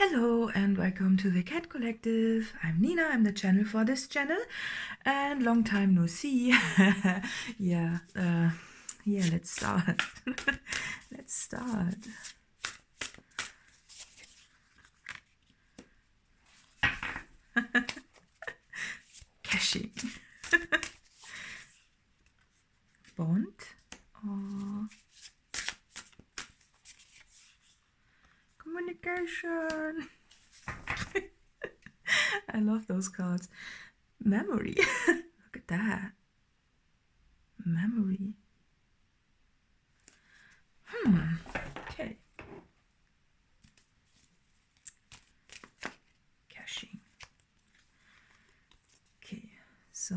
Hello and welcome to the Cat Collective. I'm Nina, I'm the channel for this channel, and long time no see. yeah, let's start. Let's start. Caching. Bond or communication. I love those cards. Memory. Look at that. Memory. Okay. Caching. Okay, so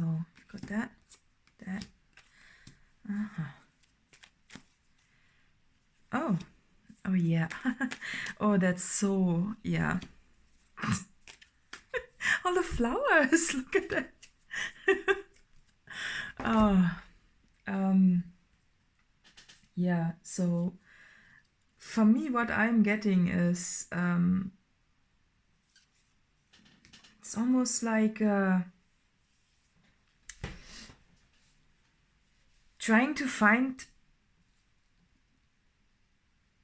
got that. Oh yeah. Oh, that's so, yeah. All the flowers, look at that. Yeah, so for me what I'm getting is it's almost like trying to find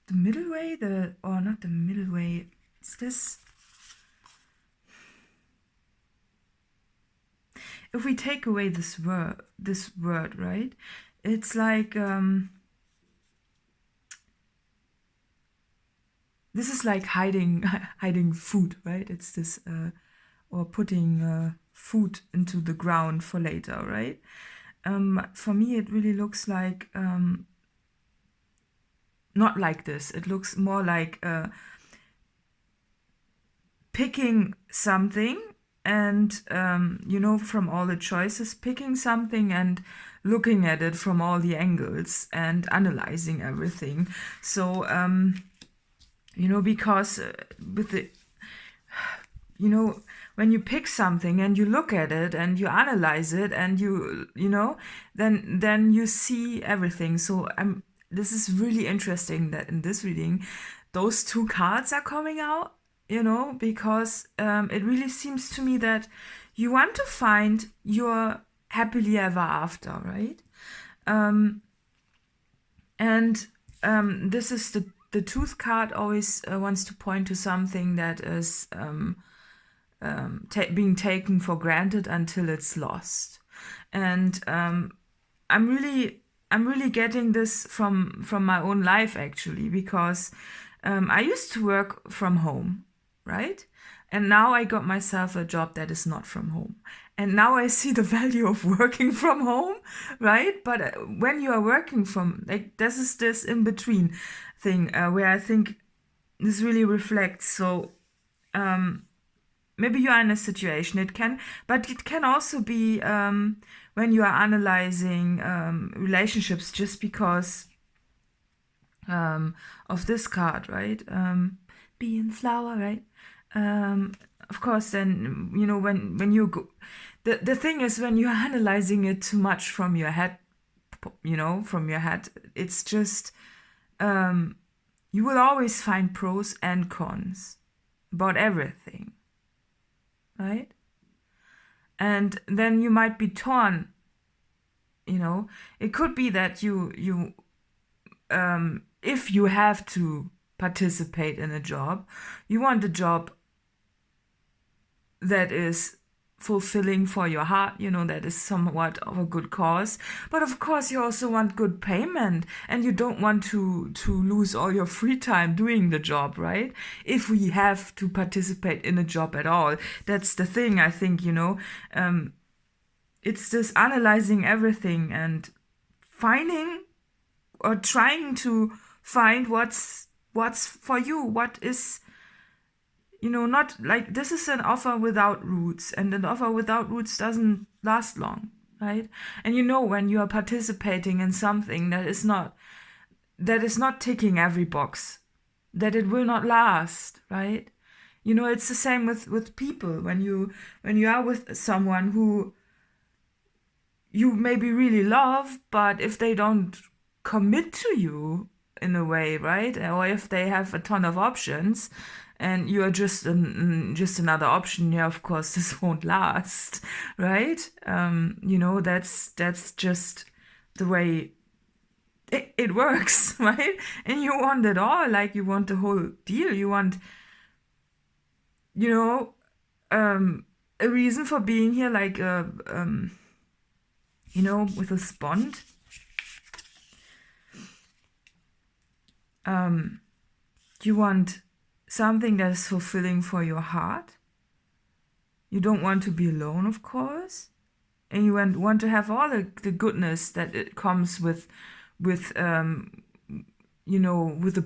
the middle way, or not the middle way, it's this. If we take away this word, right? It's like this is like hiding food, right? It's this or putting food into the ground for later, right? For me, it really looks like not like this. It looks more like picking something and from all the choices, picking something and looking at it from all the angles and analyzing everything. So because with the when you pick something and you look at it and you analyze it and then you see everything. So this is really interesting that in this reading those two cards are coming out, because it really seems to me that you want to find your happily ever after, right? This is the Truth card always wants to point to something that is being taken for granted until it's lost. And I'm really getting this from my own life, actually, because I used to work from home, right? And now I got myself a job that is not from home. And now I see the value of working from home, right? But when you are working from, like, this in-between thing where I think this really reflects. So maybe you are in a situation, but it can also be when you are analyzing relationships, just because of this card, right? Being flower, right? Of course, then when you go, the thing is, when you're analyzing it too much from your head, it's just you will always find pros and cons about everything, right? And then you might be torn. It could be that you if you have to participate in a job, you want a job that is fulfilling for your heart, that is somewhat of a good cause. But of course you also want good payment, and you don't want to lose all your free time doing the job, right? If we have to participate in a job at all. That's the thing, I think, it's this analyzing everything and finding or trying to find what's for you, what is, not like, this is an offer without roots, and an offer without roots doesn't last long, right? And when you are participating in something that is not ticking every box, that it will not last, right? It's the same with people. When you are with someone who you maybe really love, but if they don't commit to you in a way, right? Or if they have a ton of options, and you are just just another option. Yeah, of course, this won't last, right? That's just the way it works, right? And you want it all, like you want the whole deal. You want, a reason for being here, like with this bond. You want something that is fulfilling for your heart. You don't want to be alone, of course. And you want to have all the goodness that it comes with the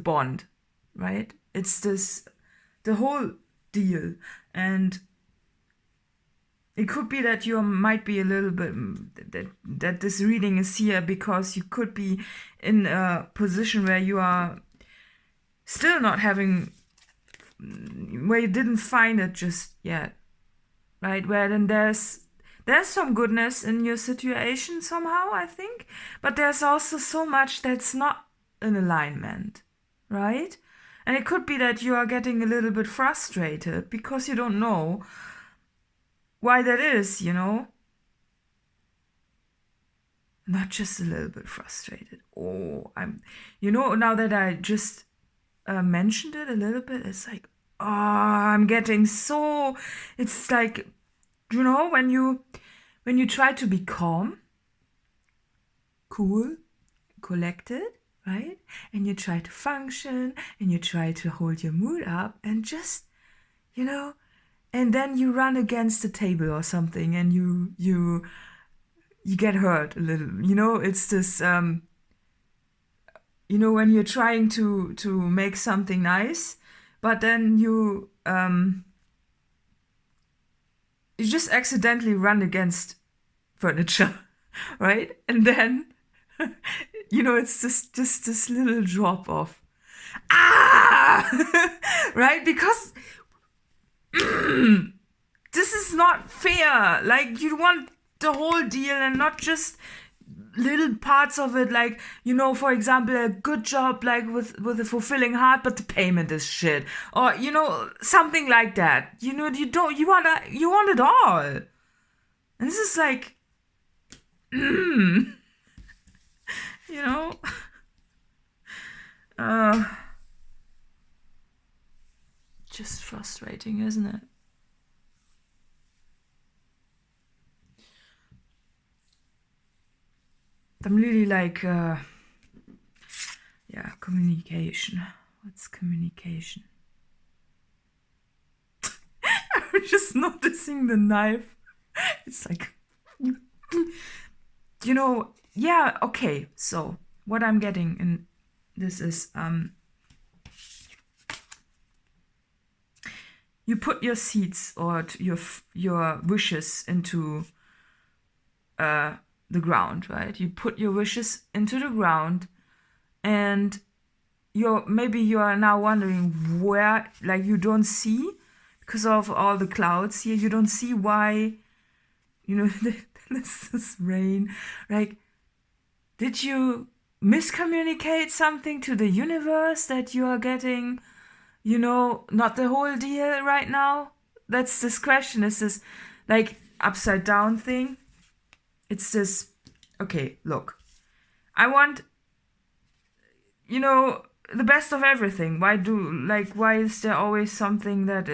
bond, right? It's the whole deal. And it could be that you might be a little bit, that this reading is here because you could be in a position where you are still not having, where you didn't find it just yet, right? Where then there's some goodness in your situation somehow, I think, but there's also so much that's not in alignment, right? And it could be that you are getting a little bit frustrated because you don't know why that is, Not just a little bit frustrated. Oh, now that I just mentioned it a little bit, it's like, I'm getting so, it's like, when you try to be calm, cool, collected, right? And you try to function and you try to hold your mood up and just, and then you run against the table or something and you get hurt a little, it's this, when you're trying to make something nice, but then you just accidentally run against furniture, right? And then, it's just this little drop off. Right? Because this is not fair. Like, you want the whole deal and not just little parts of it, like, for example, a good job, like with a fulfilling heart, but the payment is shit, or something like that. You want it all, and this is like, just frustrating, isn't it? I'm really like, communication. What's communication? I'm just noticing the knife. It's like, okay. So what I'm getting in this is, you put your seeds or your wishes into the ground, right? You put your wishes into the ground, and maybe you are now wondering where, like, you don't see, because of all the clouds here, you don't see why, this rain, like, did you miscommunicate something to the universe that you are getting, not the whole deal right now? That's this question. Is this like upside down thing? It's this, okay, look, I want, the best of everything. Why is there always something that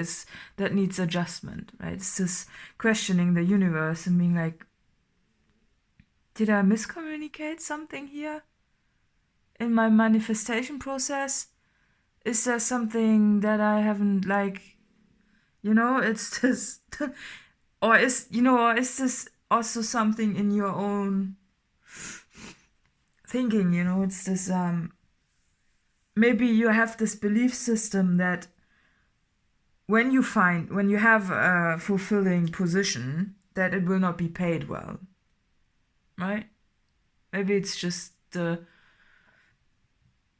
needs adjustment, right? It's this questioning the universe and being like, did I miscommunicate something here in my manifestation process? Is there something that I haven't, like, it's this, or is this also something in your own thinking, it's this, maybe you have this belief system that when you have a fulfilling position, that it will not be paid well, right? Maybe it's just the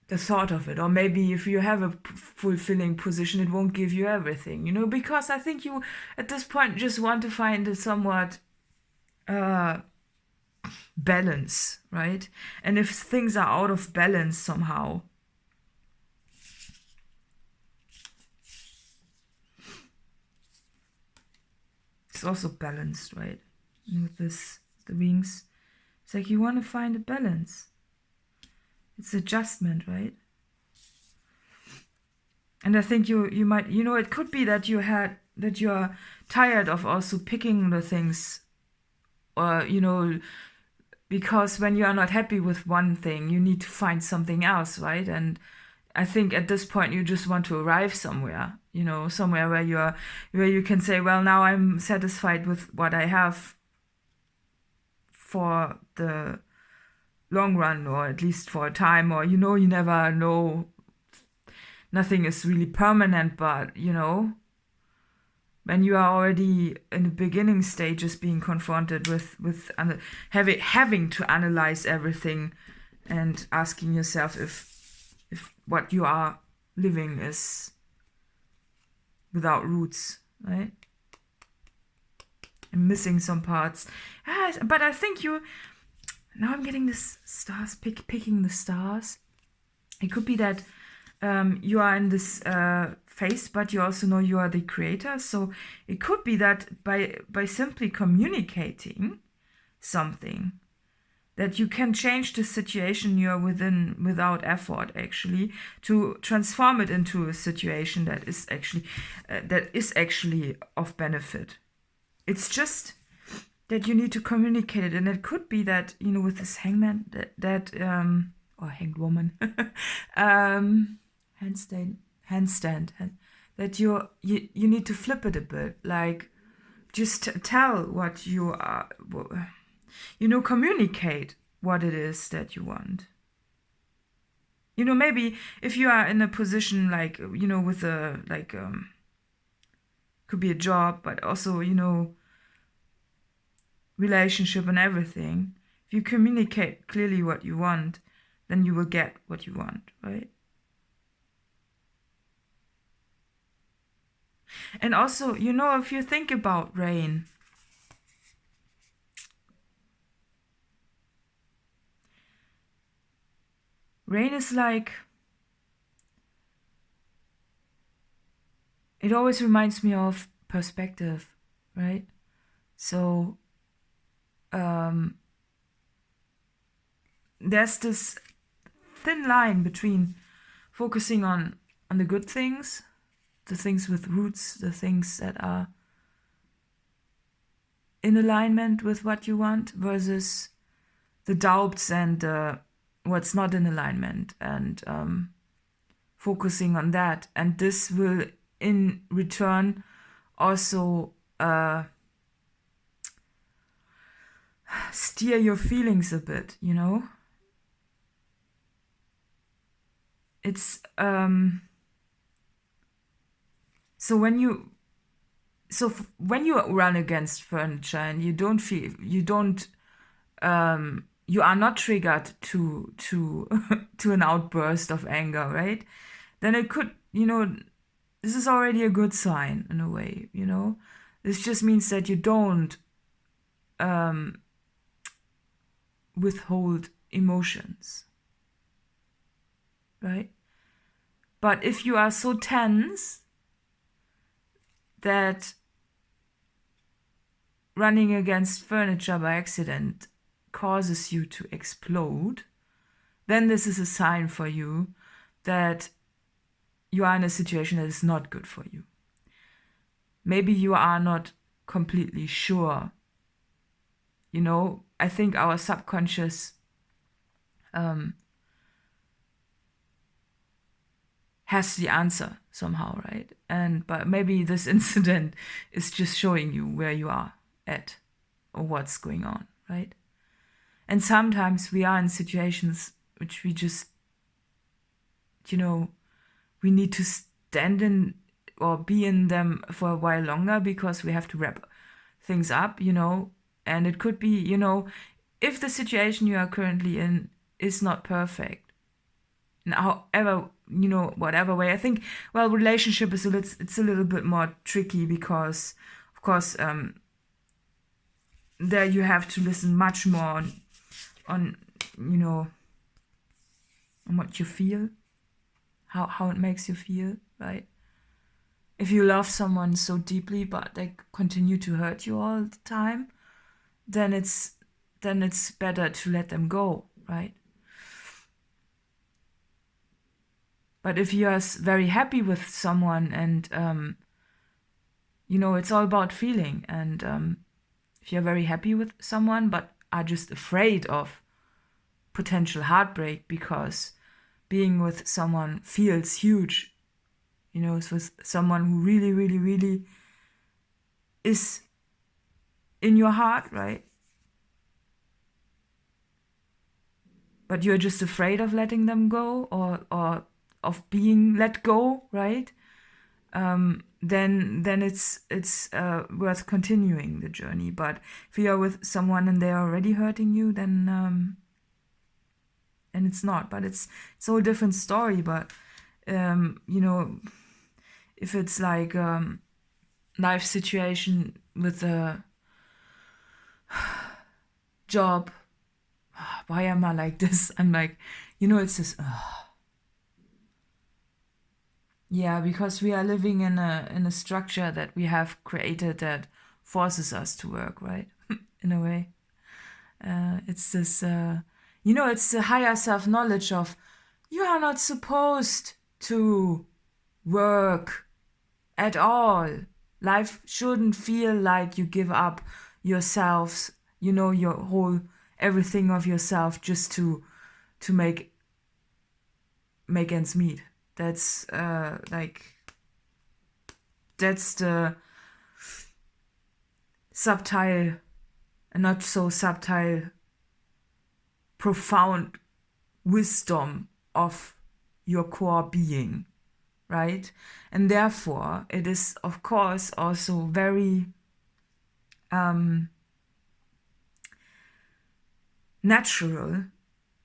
thought of it, or maybe if you have a fulfilling position, it won't give you everything, because I think you at this point just want to find a somewhat balance, right? And if things are out of balance somehow, It's also balanced, right? And with this, the wings, it's like you want to find a balance. It's adjustment, right? And I think you might, it could be that you're tired of also picking the things, or because when you are not happy with one thing, you need to find something else, right? And I think at this point you just want to arrive somewhere, somewhere where you can say, well, now I'm satisfied with what I have for the long run, or at least for a time, or you never know. Nothing is really permanent, but when you are already in the beginning stages, being confronted with having to analyze everything and asking yourself if what you are living is without roots, right? And missing some parts. But I think now I'm getting this stars, picking the stars. It could be that you are in this phase, but you also know you are the creator. So it could be that by simply communicating something, that you can change the situation you're within without effort, actually, to transform it into a situation that is actually of benefit. It's just that you need to communicate it, and it could be that with this hangman or hanged woman, handstand, that you need to flip it a bit, like just tell what you are, communicate what it is that you want. Maybe if you are in a position like, with a, like, could be a job, but also, relationship and everything. If you communicate clearly what you want, then you will get what you want, right? And also, if you think about rain, rain is like, it always reminds me of perspective, right? So there's this thin line between focusing on the good things, the things with roots, the things that are in alignment with what you want, versus the doubts and what's not in alignment, and focusing on that. And this will in return also steer your feelings a bit, It's so when you run against furniture and you are not triggered to to an outburst of anger, right? Then it could, this is already a good sign in a way, This just means that you don't withhold emotions, right? But if you are so tense that running against furniture by accident causes you to explode, then this is a sign for you that you are in a situation that is not good for you. Maybe you are not completely sure. I think our subconscious has the answer somehow, right? But maybe this incident is just showing you where you are at or what's going on, right? And sometimes we are in situations which we just, we need to stand in or be in them for a while longer because we have to wrap things up, and it could be, if the situation you are currently in is not perfect, and however, whatever way, I think, well, relationship is it's a little bit more tricky because, of course, there you have to listen much more on what you feel, how it makes you feel, right? if you love someone so deeply but they continue to hurt you all the time, then it's better to let them go, right? But if you are very happy with someone and it's all about feeling, and if you're very happy with someone but are just afraid of potential heartbreak because being with someone feels huge, it's with someone who really, really, really is in your heart, right? But you're just afraid of letting them go or of being let go, right? Then it's worth continuing the journey. But if you're with someone and they're already hurting you, then and it's not. But it's a whole different story. But if it's like life situation with a job, why am I like this? I'm like, it's just yeah, because we are living in a structure that we have created that forces us to work, right? In a way, it's this it's the higher self-knowledge of you are not supposed to work at all. Life shouldn't feel like you give up yourselves, your whole everything of yourself just to make ends meet. That's that's the subtle and not so subtle, profound wisdom of your core being, right? And therefore, it is, of course, also very natural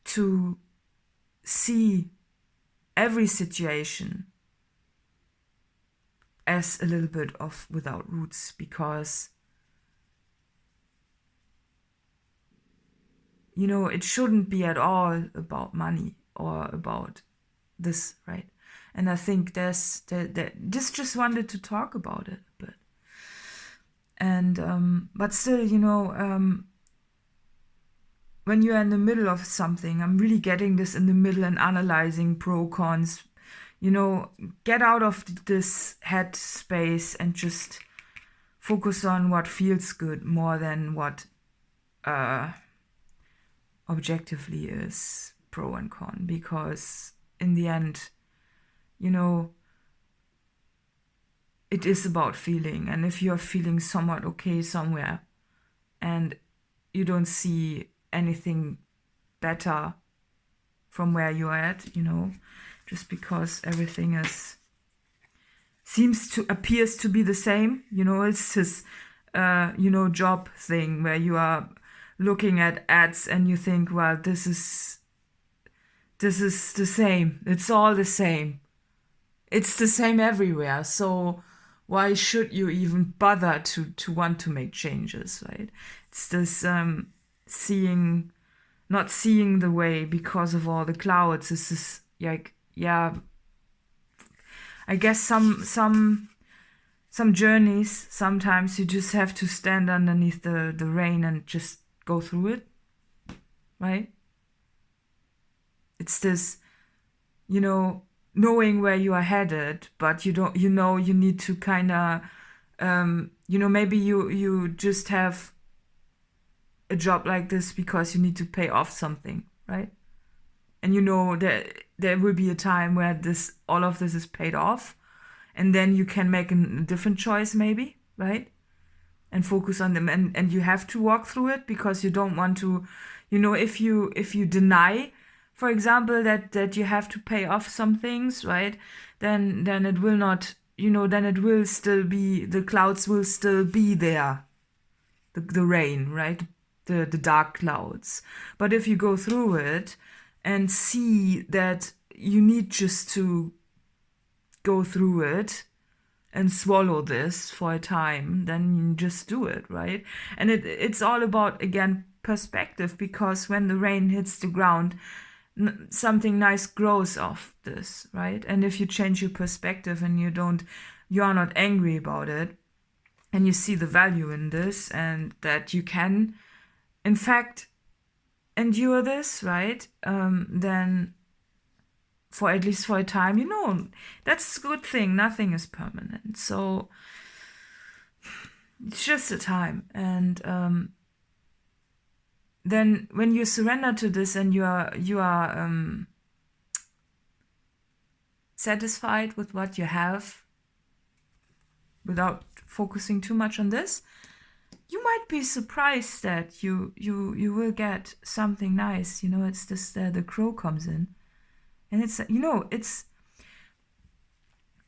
to see every situation as a little bit of without roots, because it shouldn't be at all about money or about this, right? And I think this just wanted to talk about it a bit. And but still, when you're in the middle of something, I'm really getting this in the middle and analyzing pro cons, get out of this head space and just focus on what feels good more than what objectively is pro and con, because in the end, it is about feeling. And if you're feeling somewhat okay somewhere and you don't see anything better from where you're at, just because everything appears to be the same, it's this job thing where you are looking at ads and you think, well, this is the same, it's all the same, it's the same everywhere, so why should you even bother to want to make changes, right? It's this not seeing the way because of all the clouds. It's this, like, yeah, I guess some journeys, sometimes you just have to stand underneath the rain and just go through it, right? It's this, knowing where you are headed, but you don't, you need to kind of, maybe you just have a job like this because you need to pay off something, right? And that there will be a time where all of this is paid off, and then you can make a different choice, maybe, right? And focus on them, and you have to walk through it because you don't want to, if you deny, for example, that you have to pay off some things, right? Then it will not, then it will still be, the clouds will still be there, the rain, right? The dark clouds. But if you go through it and see that you need just to go through it and swallow this for a time, then you just do it, right? And it's all about, again, perspective, because when the rain hits the ground, something nice grows off this, right? And if you change your perspective and you don't you are not angry about it, and you see the value in this, and that you can, in fact, endure this, right? Then for at least for a time, you know, that's a good thing. Nothing is permanent. So it's just a time. And then when you surrender to this and you are satisfied with what you have without focusing too much on this, you might be surprised that you will get something nice. You know, it's this the crow comes in, and it's, you know, it's,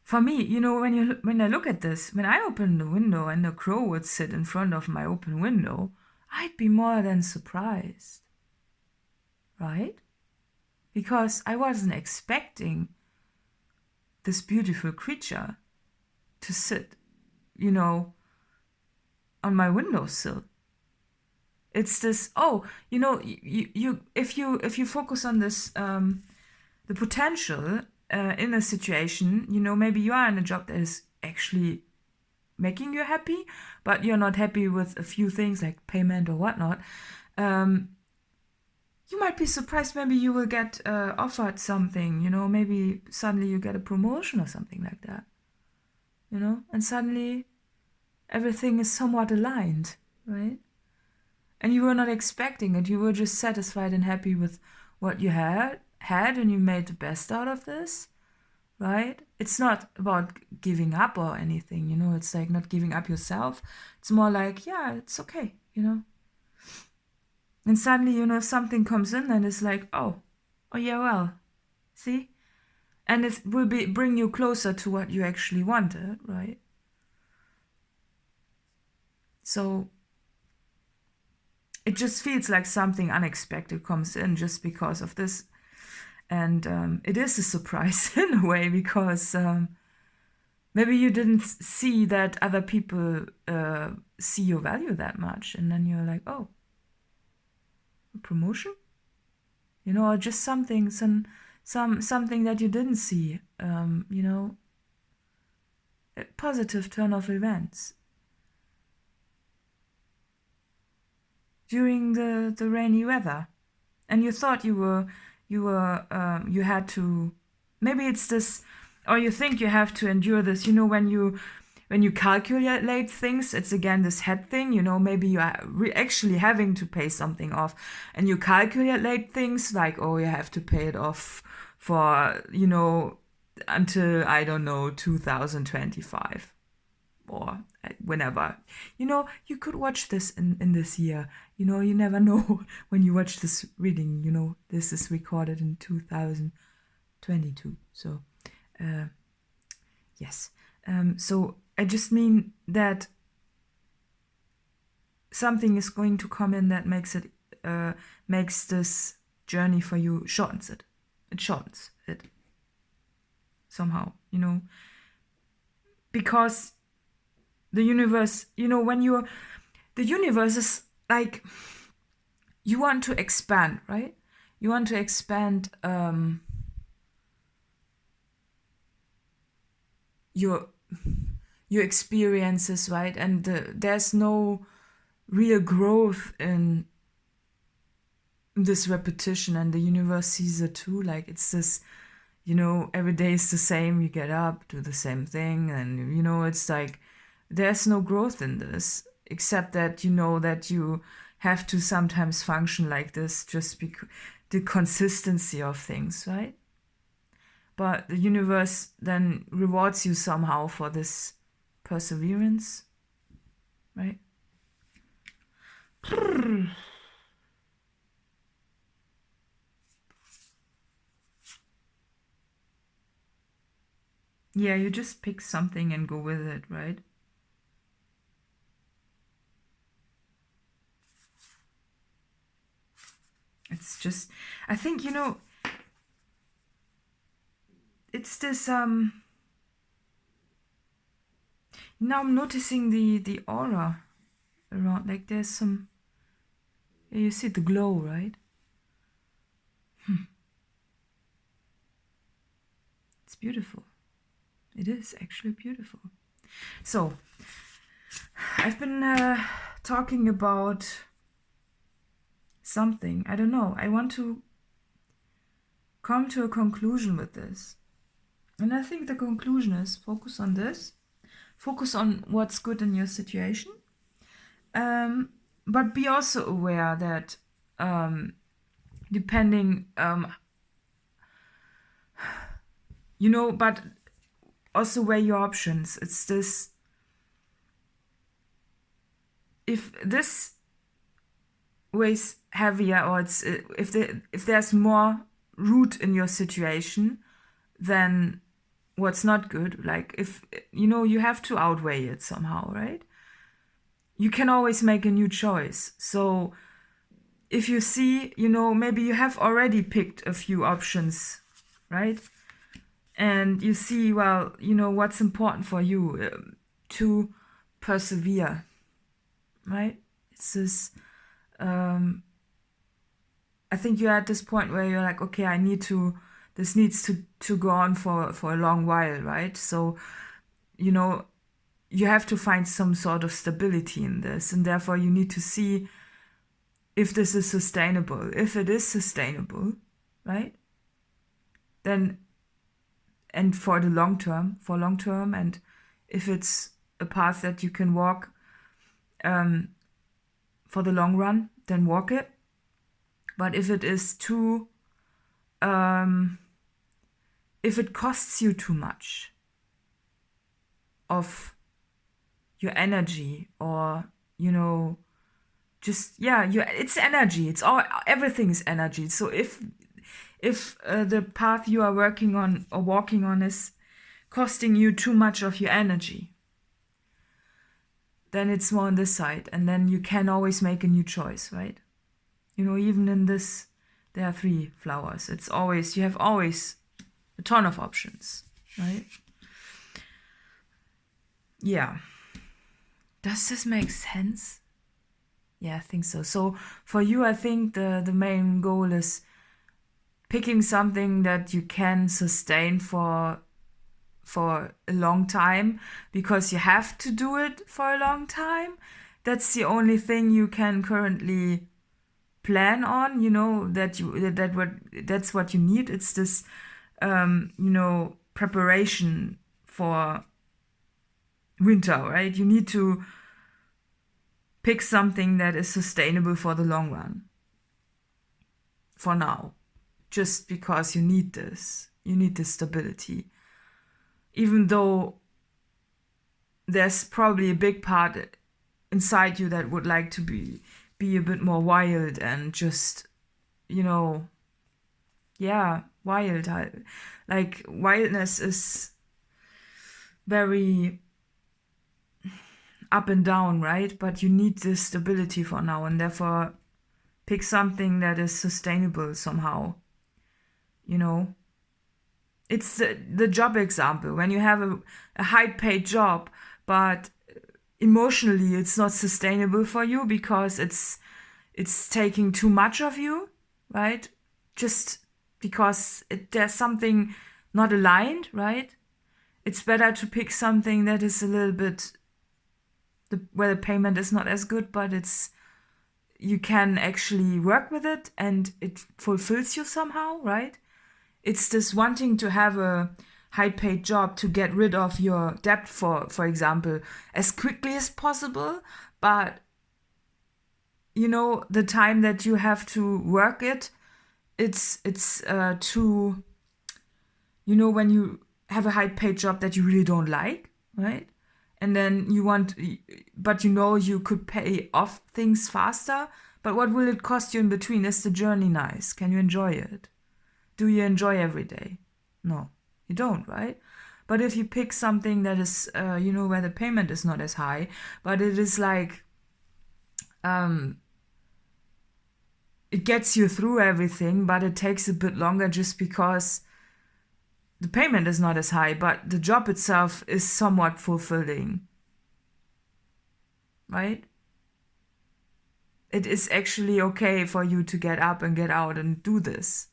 for me, you know, when I look at this, when I open the window and the crow would sit in front of my open window, I'd be more than surprised, right? Because I wasn't expecting this beautiful creature to sit, you know, on my windowsill. It's this, oh, you know, you if you focus on this, the potential in a situation, you know, maybe you are in a job that is actually making you happy, but you're not happy with a few things like payment or whatnot. You might be surprised. Maybe you will get offered something, you know, maybe suddenly you get a promotion or something like that, you know, and suddenly everything is somewhat aligned, right? And you were not expecting it. You were just satisfied and happy with what you had, and you made the best out of this, right? It's not about giving up or anything, you know, it's like not giving up yourself. It's more like, yeah, it's okay, you know. And suddenly, you know, something comes in and it's like, oh yeah, well, see? And it will bring you closer to what you actually wanted, right? So it just feels like something unexpected comes in just because of this. And it is a surprise in a way, because maybe you didn't see that other people see your value that much. And then you're like, oh, a promotion? You know, or just something that you didn't see, you know, a positive turn of events. During the rainy weather. And you thought you had to, maybe it's this, or you think you have to endure this, you know, when you calculate things, it's again this head thing, you know, maybe you are actually having to pay something off, and you calculate things like, oh, you have to pay it off for, you know, until, I don't know, 2025 or whenever. You know, you could watch this in this year. You know, you never know when you watch this reading. You know, this is recorded in 2022. So, yes. So I just mean that something is going to come in that makes this journey for you, shortens it. It shortens it somehow, you know, because the universe, you know, the universe is like, you want to expand, right? You want to expand your experiences, right? And there's no real growth in this repetition, and the universe sees it too. Like, it's this, you know, every day is the same. You get up, do the same thing, and, you know, it's like, there's no growth in this, except that, you know, that you have to sometimes function like this just because the consistency of things, right? But the universe then rewards you somehow for this perseverance, right? Yeah, you just pick something and go with it, right? It's just, I think, you know, it's this, now I'm noticing the aura around, like there's some, you see the glow, right? It's beautiful. It is actually beautiful. So, I've been talking about something. I don't know. I want to come to a conclusion with this. And I think the conclusion is focus on this. Focus on what's good in your situation. But be also aware that depending, but also weigh your options. It's this, if this weighs heavier, or it's if there's more root in your situation than what's not good, like if you have to outweigh it somehow, right? You can always make a new choice. So if you see, maybe you have already picked a few options, right? And you see, well, what's important for you to persevere, right? It's this, I think you're at this point where you're like, okay, this needs to go on for a long while, right? So, you have to find some sort of stability in this, and therefore you need to see if this is sustainable. If it is sustainable, right? Then, and for long term, and if it's a path that you can walk for the long run, then walk it. But if it is too, if it costs you too much of your energy, or it's energy. It's all, everything is energy. So if the path you are working on or walking on is costing you too much of your energy, then it's more on this side, and then you can always make a new choice, right? Even in this, there are 3 flowers. You have always a ton of options, right? Yeah. Does this make sense? Yeah, I think so. So for you, I think the main goal is picking something that you can sustain for a long time, because you have to do it for a long time. That's the only thing you can currently plan on, that's what you need. It's this preparation for winter, right? You need to pick something that is sustainable for the long run. For now. Just because you need this. You need this stability. Even though there's probably a big part inside you that would like to be a bit more wild and just, wild. Like, wildness is very up and down, right? But you need this stability for now, and therefore pick something that is sustainable somehow. It's the job example. When you have a high-paid job, but emotionally it's not sustainable for you because it's taking too much of you, right? Just because there's something not aligned, right? It's better to pick something that is a little bit, where the payment is not as good, but you can actually work with it and it fulfills you somehow, right? It's this wanting to have a high-paid job to get rid of your debt, for example, as quickly as possible. But, the time that you have to work it's too, when you have a high-paid job that you really don't like, right? And then but you could pay off things faster. But what will it cost you in between? Is the journey nice? Can you enjoy it? Do you enjoy every day? No, you don't, right? But if you pick something that is, where the payment is not as high, but it is like, it gets you through everything, but it takes a bit longer just because the payment is not as high, but the job itself is somewhat fulfilling, right? It is actually okay for you to get up and get out and do this.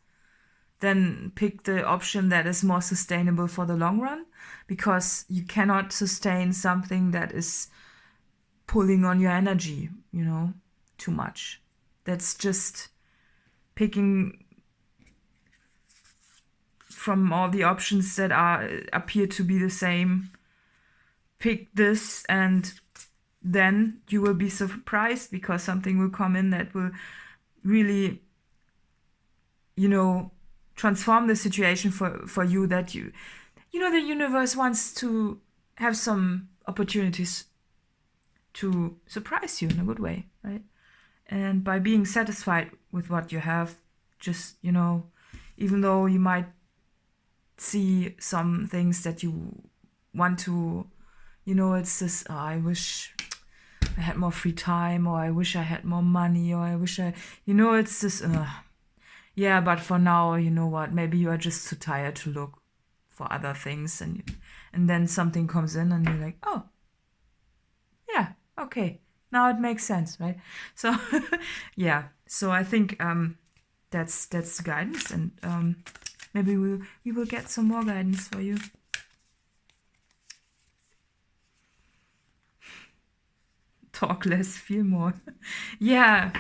then pick the option that is more sustainable for the long run, because you cannot sustain something that is pulling on your energy, too much. That's just picking from all the options that appear to be the same. Pick this, and then you will be surprised, because something will come in that will really, transform the situation for you, that the universe wants to have some opportunities to surprise you in a good way, right? And by being satisfied with what you have, just, even though you might see some things that you want to, it's this, I wish I had more free time, or I wish I had more money, or I wish it's this, yeah, but for now, you know what, maybe you are just too tired to look for other things, and then something comes in and you're like, oh, yeah, okay, now it makes sense, right? So yeah, so I think that's the guidance, and maybe we will get some more guidance for you. Talk less, feel more. Yeah,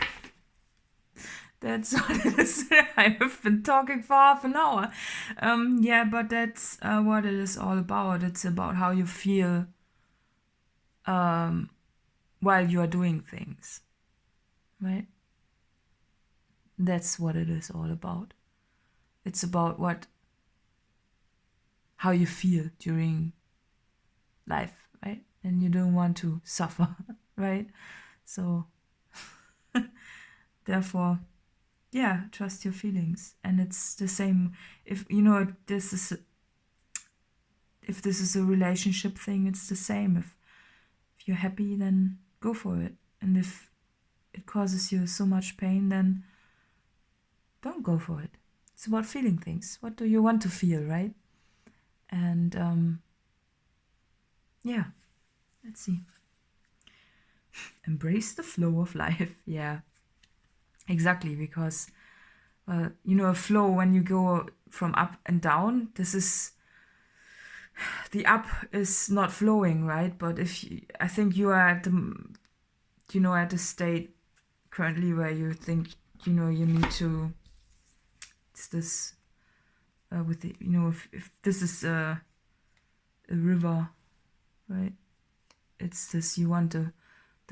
that's what it is. I have been talking for half an hour. Yeah, but that's what it is all about. It's about how you feel while you are doing things, right? That's what it is all about. It's about how you feel during life, right? And you don't want to suffer, right? So therefore, yeah, trust your feelings. And it's the same if this is a relationship thing, it's the same. If you're happy, then go for it. And if it causes you so much pain, then don't go for it. It's about feeling things. What do you want to feel, right? And yeah, let's see. Embrace the flow of life. Yeah, exactly. Because a flow, when you go from up and down, the up is not flowing, right? But I think you are at the state currently where you think you need to. It's this with the if this is a river, right? It's this, you want the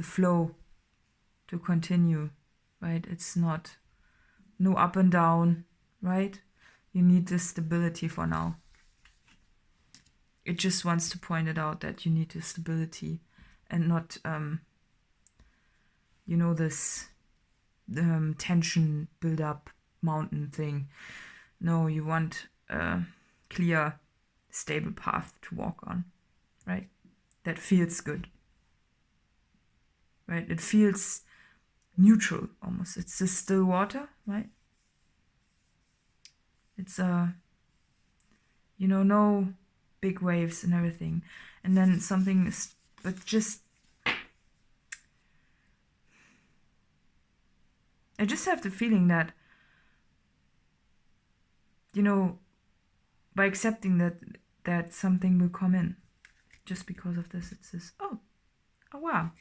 flow to continue, right? It's not no up and down, right? You need this stability for now. It just wants to point it out that you need the stability, and not this tension build up mountain thing. No, you want a clear, stable path to walk on, right? That feels good, right? It feels neutral almost. It's just still water, right? It's no big waves and everything. And then something is, but just, I just have the feeling that, by accepting that something will come in, just because of this, it's this, oh wow,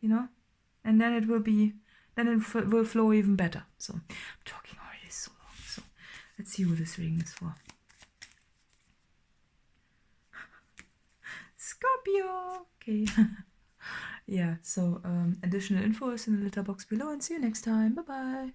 and then it will flow even better. So I'm talking already so long. So let's see who this reading is for. Scorpio. Okay. Yeah, so additional info is in the letter box below, and see you next time. Bye bye.